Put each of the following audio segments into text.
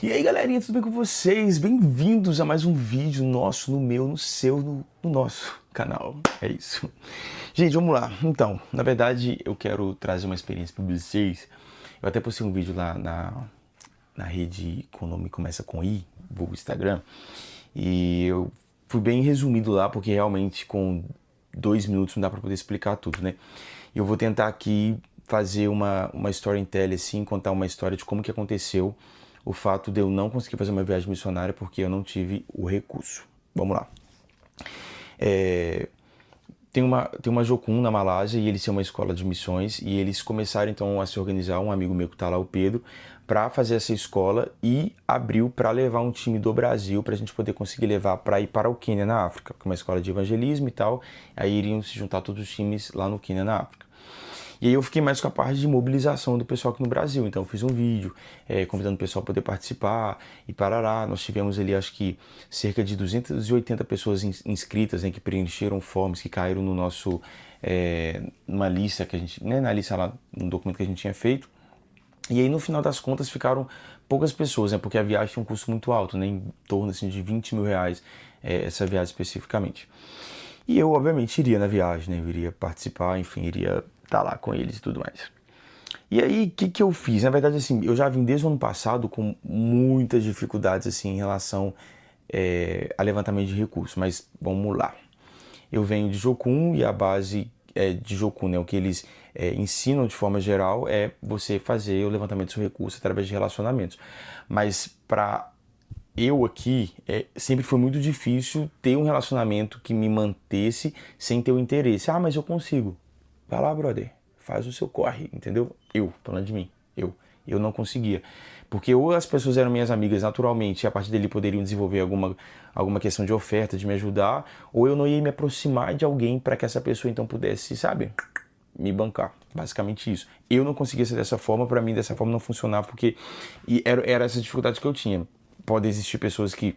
E aí galerinha, tudo bem com vocês? Bem-vindos a mais um vídeo nosso, no meu, no seu, no nosso canal. É isso. Gente, vamos lá. Então, na verdade, eu quero trazer uma experiência para vocês. Eu até postei um vídeo lá na rede com o nome começa com I, vulgo Instagram. E eu fui bem resumido lá, porque realmente com 2 minutos não dá para poder explicar tudo, né? E eu vou tentar aqui fazer uma storytelling assim, contar uma história de como que aconteceu o fato de eu não conseguir fazer uma viagem missionária porque eu não tive o recurso. Vamos lá. Tem uma Jocum na Malásia e eles têm uma escola de missões e eles começaram então a se organizar, um amigo meu que está lá, o Pedro, para fazer essa escola e abriu para levar um time do Brasil para a gente poder conseguir levar para ir para o Quênia na África, que é uma escola de evangelismo e tal, aí iriam se juntar todos os times lá no Quênia na África. E aí eu fiquei mais com a parte de mobilização do pessoal aqui no Brasil. Então eu fiz um vídeo convidando o pessoal a poder participar e parará. Nós tivemos ali acho que cerca de 280 pessoas inscritas, né, que preencheram forms, que caíram no nosso, numa lista que a gente, né, na lista lá, no documento que a gente tinha feito. E aí no final das contas ficaram poucas pessoas, né, porque a viagem tem um custo muito alto, né, em torno assim, de 20 mil reais, essa viagem especificamente. E eu, obviamente, iria na viagem, né? Eu iria participar, enfim, iria estar lá com eles e tudo mais. E aí, o que eu fiz? Na verdade, assim, eu já vim desde o ano passado com muitas dificuldades, assim, em relação a levantamento de recursos. Mas, vamos lá. Eu venho de Jocum e a base de Jocum, né? O que eles ensinam de forma geral é você fazer o levantamento do seu recurso através de relacionamentos. Mas para eu aqui, sempre foi muito difícil ter um relacionamento que me mantesse sem ter o interesse. Ah, mas eu consigo. Vai lá, brother. Faz o seu corre, entendeu? Falando de mim. Eu não conseguia. Porque ou as pessoas eram minhas amigas naturalmente e a partir dele poderiam desenvolver alguma questão de oferta, de me ajudar, ou eu não ia me aproximar de alguém para que essa pessoa então pudesse, sabe, me bancar. Basicamente isso. Eu não conseguia ser dessa forma, para mim dessa forma não funcionava, porque era essa dificuldade que eu tinha. Pode existir pessoas que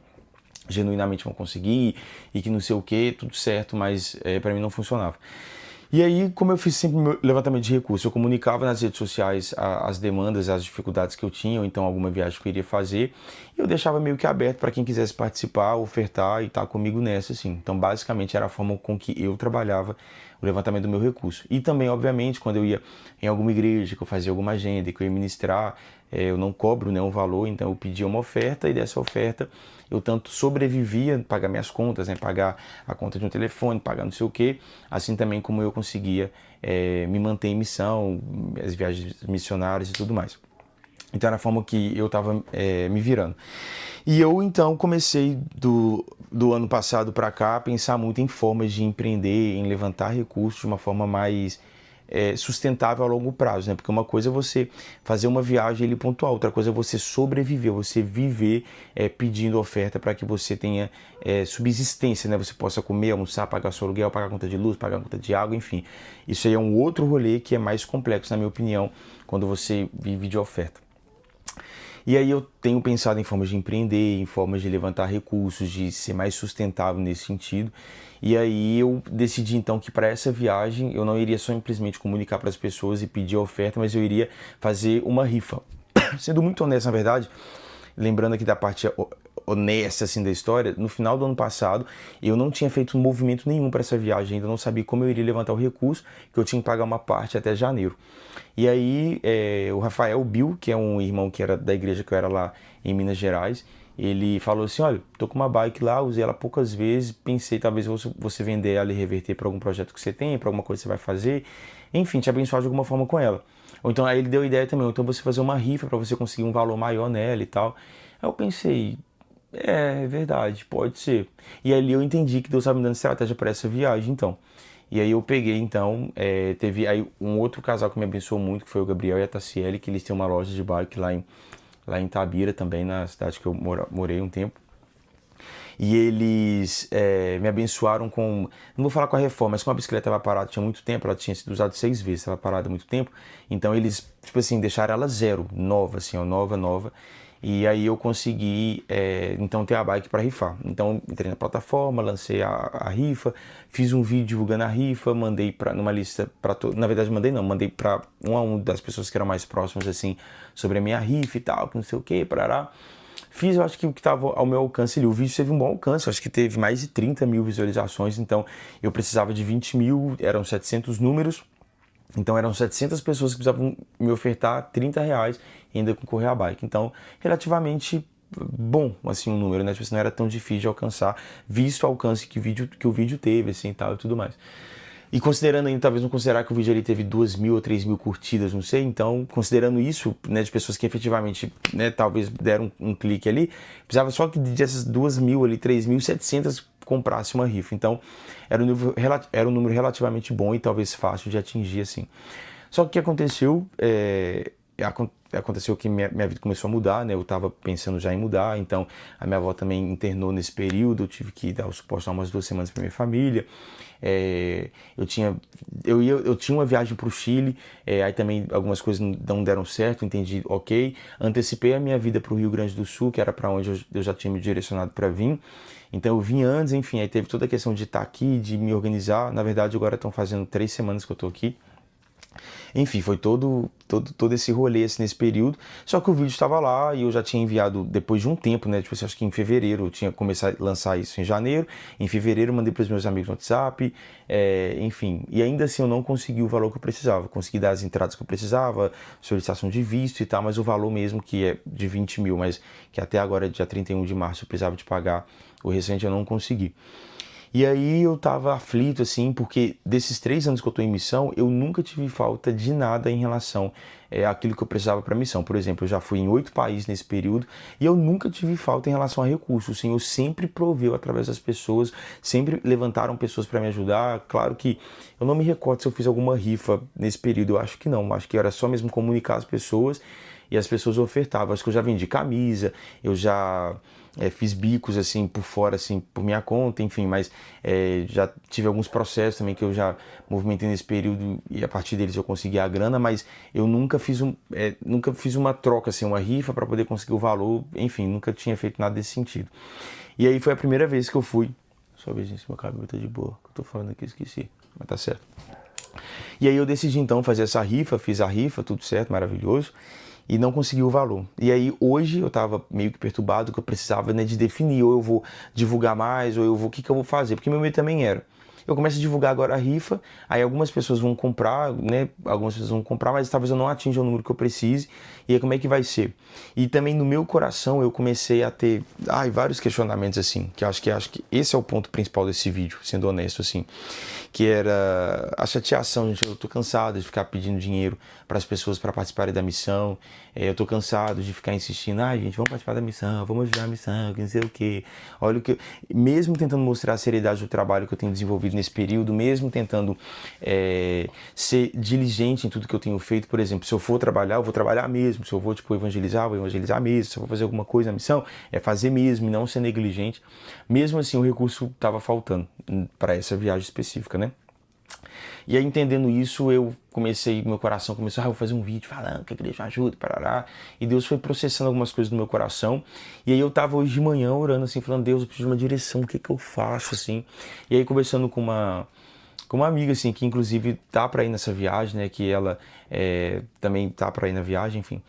genuinamente vão conseguir e que não sei o que, tudo certo, mas para mim não funcionava. E aí, como eu fiz sempre meu levantamento de recursos, eu comunicava nas redes sociais as demandas, as dificuldades que eu tinha, ou então alguma viagem que eu iria fazer, e eu deixava meio que aberto para quem quisesse participar, ofertar e estar comigo nessa, assim. Então, basicamente, era a forma com que eu trabalhava o levantamento do meu recurso. E também, obviamente, quando eu ia em alguma igreja, que eu fazia alguma agenda, que eu ia ministrar, eu não cobro, né, um valor, então eu pedia uma oferta e dessa oferta eu tanto sobrevivia, pagar minhas contas, né, pagar a conta de um telefone, pagar não sei o que, assim também como eu conseguia me manter em missão, as viagens missionárias e tudo mais. Então era a forma que eu estava me virando. E eu então comecei do ano passado para cá a pensar muito em formas de empreender, em levantar recursos de uma forma mais sustentável a longo prazo, né? Porque uma coisa é você fazer uma viagem ali pontual, outra coisa é você sobreviver, você viver pedindo oferta para que você tenha subsistência, né? Você possa comer, almoçar, pagar seu aluguel, pagar a conta de luz, pagar a conta de água, enfim. Isso aí é um outro rolê que é mais complexo, na minha opinião, quando você vive de oferta. E aí eu tenho pensado em formas de empreender, em formas de levantar recursos, de ser mais sustentável nesse sentido. E aí eu decidi então que para essa viagem eu não iria só simplesmente comunicar para as pessoas e pedir a oferta, mas eu iria fazer uma rifa. Sendo muito honesto, na verdade, lembrando aqui da parte honesta assim da história, no final do ano passado eu não tinha feito movimento nenhum para essa viagem, ainda não sabia como eu iria levantar o recurso, que eu tinha que pagar uma parte até janeiro. E aí o Rafael Bill, que é um irmão que era da igreja que eu era lá em Minas Gerais, ele falou assim, olha, tô com uma bike lá, usei ela poucas vezes, pensei talvez você vender ela e reverter para algum projeto que você tem, para alguma coisa que você vai fazer, enfim, te abençoar de alguma forma com ela. Ou então aí ele deu a ideia também, ou então você fazer uma rifa para você conseguir um valor maior nela e tal. Aí eu pensei, é verdade, pode ser. E ali eu entendi que Deus estava me dando estratégia para essa viagem, então. E aí eu peguei, então, teve aí um outro casal que me abençoou muito, que foi o Gabriel e a Tassiele, que eles têm uma loja de bike lá em Tabira também, na cidade que eu morei um tempo. E eles me abençoaram com, não vou falar com a reforma, mas como a bicicleta estava parada tinha muito tempo, ela tinha sido usada 6 vezes, estava parada há muito tempo, então eles, tipo assim, deixaram ela zero, nova, assim, ó, nova. E aí eu consegui, então, ter a bike para rifar. Então, entrei na plataforma, lancei a rifa, fiz um vídeo divulgando a rifa, mandei numa lista para na verdade mandei para um a um das pessoas que eram mais próximas, assim, sobre a minha rifa e tal, que não sei o que, parará. Fiz, eu acho que o que estava ao meu alcance ali. O vídeo teve um bom alcance, eu acho que teve mais de 30 mil visualizações, então eu precisava de 20 mil, eram 700 números, então eram 700 pessoas que precisavam me ofertar R$ 30 e ainda concorrer à bike. Então, relativamente bom, assim, um número, né? Tipo, não era tão difícil de alcançar, visto o alcance que o vídeo teve, assim, tal e tudo mais. E considerando ainda, talvez não considerar que o vídeo ali teve 2.000 ou 3.000 curtidas, não sei, então, considerando isso, né, de pessoas que efetivamente, né, talvez deram um clique ali, precisava só que dessas 2.000 ali, 3.700 comprasse uma rifa. Então, era um número relativamente bom e talvez fácil de atingir, assim. Só que o que aconteceu, aconteceu que minha vida começou a mudar, né? Eu estava pensando já em mudar, então a minha avó também internou nesse período, eu tive que dar o suporte há umas 2 semanas para minha família. Eu tinha uma viagem para o Chile, aí também algumas coisas não deram certo, entendi, ok. Antecipei a minha vida para o Rio Grande do Sul, que era para onde eu já tinha me direcionado para vir. Então eu vim antes, enfim, aí teve toda a questão de estar aqui, de me organizar. Na verdade, agora estão fazendo 3 semanas que eu estou aqui. Enfim, foi todo esse rolê assim, nesse período. Só que o vídeo estava lá e eu já tinha enviado depois de um tempo, né? Tipo assim, acho que em fevereiro, eu tinha começado a lançar isso em janeiro. Em fevereiro eu mandei para os meus amigos no WhatsApp, enfim. E ainda assim eu não consegui o valor que eu precisava. Consegui dar as entradas que eu precisava, solicitação de visto e tal, mas o valor mesmo que é de 20 mil, mas que até agora, dia 31 de março, eu precisava de pagar o restante, eu não consegui. E aí eu tava aflito, assim, porque desses 3 anos que eu tô em missão, eu nunca tive falta de nada em relação àquilo que eu precisava para missão. Por exemplo, eu já fui em 8 países nesse período e eu nunca tive falta em relação a recursos. O Senhor sempre proveu através das pessoas, sempre levantaram pessoas para me ajudar. Claro que eu não me recordo se eu fiz alguma rifa nesse período, eu acho que não. Acho que era só mesmo comunicar as pessoas e as pessoas ofertavam. Acho que eu já vendi camisa, eu já fiz bicos assim por fora, assim, por minha conta, enfim, mas já tive alguns processos também que eu já movimentei nesse período e a partir deles eu consegui a grana, mas eu nunca fiz uma troca, assim, uma rifa para poder conseguir o valor, enfim, nunca tinha feito nada desse sentido. E aí foi a primeira vez que eu fui. Só ver se meu cabelo tá de boa, que eu tô falando aqui, esqueci, mas tá certo. E aí eu decidi então fazer essa rifa, fiz a rifa, tudo certo, maravilhoso, e não consegui o valor. E aí hoje eu tava meio que perturbado, que eu precisava, né, de definir, ou eu vou divulgar mais, ou eu vou, o que que eu vou fazer? Porque meu medo também era, eu começo a divulgar agora a rifa, aí algumas pessoas vão comprar, né? Algumas pessoas vão comprar, mas talvez eu não atinja o número que eu precise. E aí como é que vai ser? E também no meu coração eu comecei a ter vários questionamentos assim, que acho que esse é o ponto principal desse vídeo, sendo honesto assim, que era a chateação, gente, eu tô cansado de ficar pedindo dinheiro para as pessoas para participarem da missão. Eu tô cansado de ficar insistindo, gente, vamos participar da missão, vamos ajudar a missão, que não sei o quê. Olha o que mesmo tentando mostrar a seriedade do trabalho que eu tenho desenvolvido nesse período, mesmo tentando ser diligente em tudo que eu tenho feito, por exemplo, se eu for trabalhar, eu vou trabalhar mesmo, se eu vou evangelizar, eu vou evangelizar mesmo, se eu vou fazer alguma coisa na missão, é fazer mesmo e não ser negligente. Mesmo assim, o recurso estava faltando para essa viagem específica, né? E aí, entendendo isso, meu coração começou, vou fazer um vídeo falando que a igreja ajuda, parará. E Deus foi processando algumas coisas no meu coração. E aí eu tava hoje de manhã orando assim, falando, Deus, eu preciso de uma direção, o que que eu faço, assim? E aí, conversando com uma amiga, assim, que inclusive tá pra ir nessa viagem, né, que ela também tá pra ir na viagem, enfim.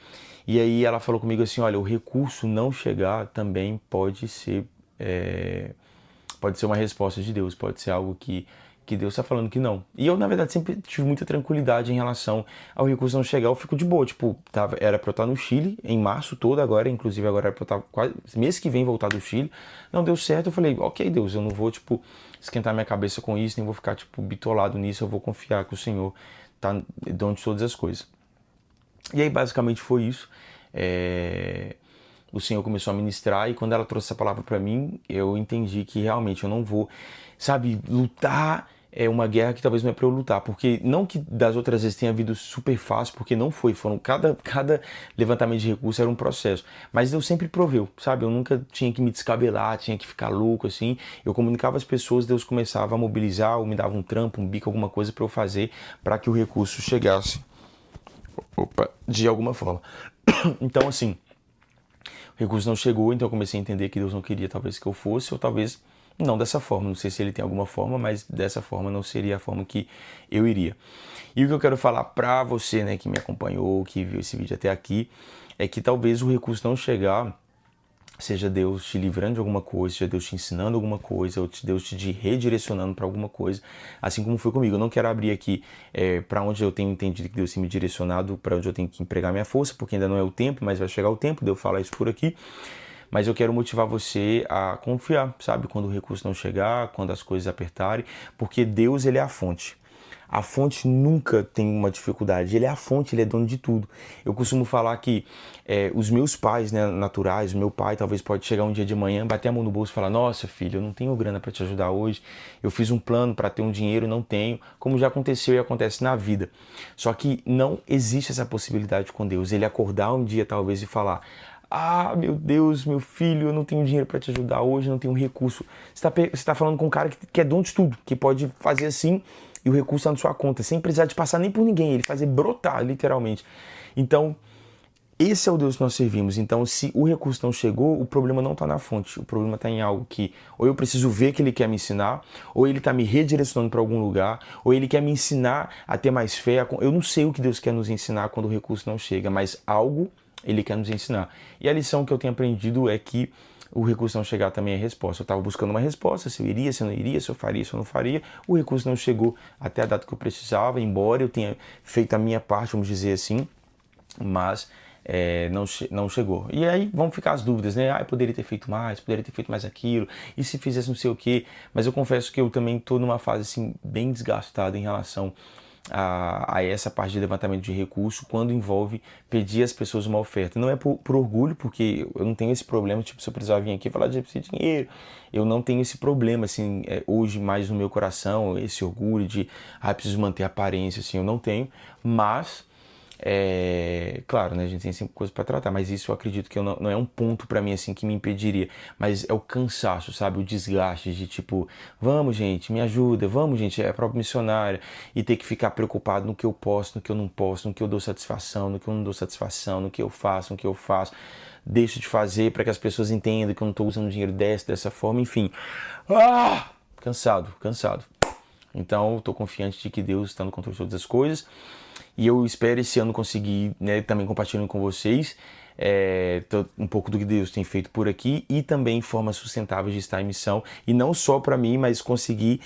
E aí ela falou comigo assim, olha, o recurso não chegar também pode ser uma resposta de Deus, pode ser algo que Deus está falando que não. E eu, na verdade, sempre tive muita tranquilidade em relação ao recurso não chegar. Eu fico de boa, tipo, era pra eu estar no Chile em março todo agora, inclusive agora era pra eu estar quase mês que vem voltar do Chile. Não deu certo, eu falei, ok, Deus, eu não vou, tipo, esquentar minha cabeça com isso, nem vou ficar, tipo, bitolado nisso, eu vou confiar que o Senhor tá dono de todas as coisas. E aí, basicamente, foi isso. O Senhor começou a ministrar e quando ela trouxe essa palavra para mim, eu entendi que realmente eu não vou, sabe, lutar uma guerra que talvez não é para eu lutar, porque não que das outras vezes tenha havido super fácil, porque não foi, cada levantamento de recursos era um processo, mas Deus sempre proveu, sabe, eu nunca tinha que me descabelar, tinha que ficar louco assim, eu comunicava às pessoas, Deus começava a mobilizar, ou me dava um trampo, um bico, alguma coisa para eu fazer, para que o recurso chegasse, de alguma forma. Então assim, o recurso não chegou, então eu comecei a entender que Deus não queria talvez que eu fosse, ou talvez não dessa forma. Não sei se ele tem alguma forma, mas dessa forma não seria a forma que eu iria. E o que eu quero falar pra você, né, que me acompanhou, que viu esse vídeo até aqui, é que talvez o recurso não chegar seja Deus te livrando de alguma coisa, seja Deus te ensinando alguma coisa, ou Deus te redirecionando para alguma coisa, assim como foi comigo. Eu não quero abrir aqui para onde eu tenho entendido que Deus tem me direcionado, para onde eu tenho que empregar minha força, porque ainda não é o tempo, mas vai chegar o tempo de eu falar isso por aqui. Mas eu quero motivar você a confiar, sabe? Quando o recurso não chegar, quando as coisas apertarem, porque Deus, ele é a fonte. A fonte nunca tem uma dificuldade, ele é a fonte, ele é dono de tudo. Eu costumo falar que os meus pais, né, naturais, o meu pai talvez pode chegar um dia de manhã, bater a mão no bolso e falar: nossa filho, eu não tenho grana para te ajudar hoje, eu fiz um plano para ter um dinheiro e não tenho, como já aconteceu e acontece na vida. Só que não existe essa possibilidade com Deus, ele acordar um dia talvez e falar: ah, meu Deus, meu filho, eu não tenho dinheiro para te ajudar hoje, não tenho recurso. Você está falando com um cara que é dono de tudo, que pode fazer assim e o recurso está na sua conta, sem precisar de passar nem por ninguém, ele fazer brotar, literalmente. Então, esse é o Deus que nós servimos. Então, se o recurso não chegou, o problema não está na fonte. O problema está em algo que ou eu preciso ver que ele quer me ensinar, ou ele está me redirecionando para algum lugar, ou ele quer me ensinar a ter mais fé. Eu não sei o que Deus quer nos ensinar quando o recurso não chega, mas algo ele quer nos ensinar. E a lição que eu tenho aprendido é que o recurso não chegar também é resposta. Eu estava buscando uma resposta, se eu iria, se eu não iria, se eu faria, se eu não faria. O recurso não chegou até a data que eu precisava, embora eu tenha feito a minha parte, vamos dizer assim, mas não chegou. E aí vão ficar as dúvidas, né? Ah, eu poderia ter feito mais aquilo, e se fizesse não sei o quê. Mas eu confesso que eu também estou numa fase assim, bem desgastada em relação a essa parte de levantamento de recurso quando envolve pedir às pessoas uma oferta. Não é por orgulho, porque eu não tenho esse problema, tipo, se eu precisar vir aqui e falar de dinheiro, eu não tenho esse problema, assim, hoje mais no meu coração, esse orgulho de, preciso manter a aparência, assim, eu não tenho, mas claro, né, a gente tem sempre coisa para tratar, mas isso eu acredito que não é um ponto para mim assim que me impediria, mas é o cansaço, sabe, o desgaste de tipo, vamos gente, me ajuda, vamos gente, é a própria missionária, e ter que ficar preocupado no que eu posso, no que eu não posso, no que eu dou satisfação, no que eu não dou satisfação, no que eu faço, no que eu faço, deixo de fazer para que as pessoas entendam que eu não estou usando dinheiro dessa forma, enfim, cansado. Então, estou confiante de que Deus está no controle de todas as coisas. E eu espero esse ano conseguir, né, também compartilhando com vocês um pouco do que Deus tem feito por aqui e também formas sustentáveis de estar em missão. E não só para mim, mas conseguir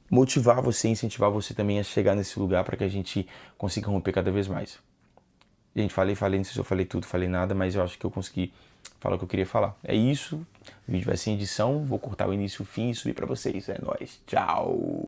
motivar você, incentivar você também a chegar nesse lugar para que a gente consiga romper cada vez mais. Gente, falei, não sei se eu falei tudo, falei nada, mas eu acho que eu consegui falar o que eu queria falar. É isso, o vídeo vai ser em edição, vou cortar o início e o fim e subir para vocês. É nóis, tchau!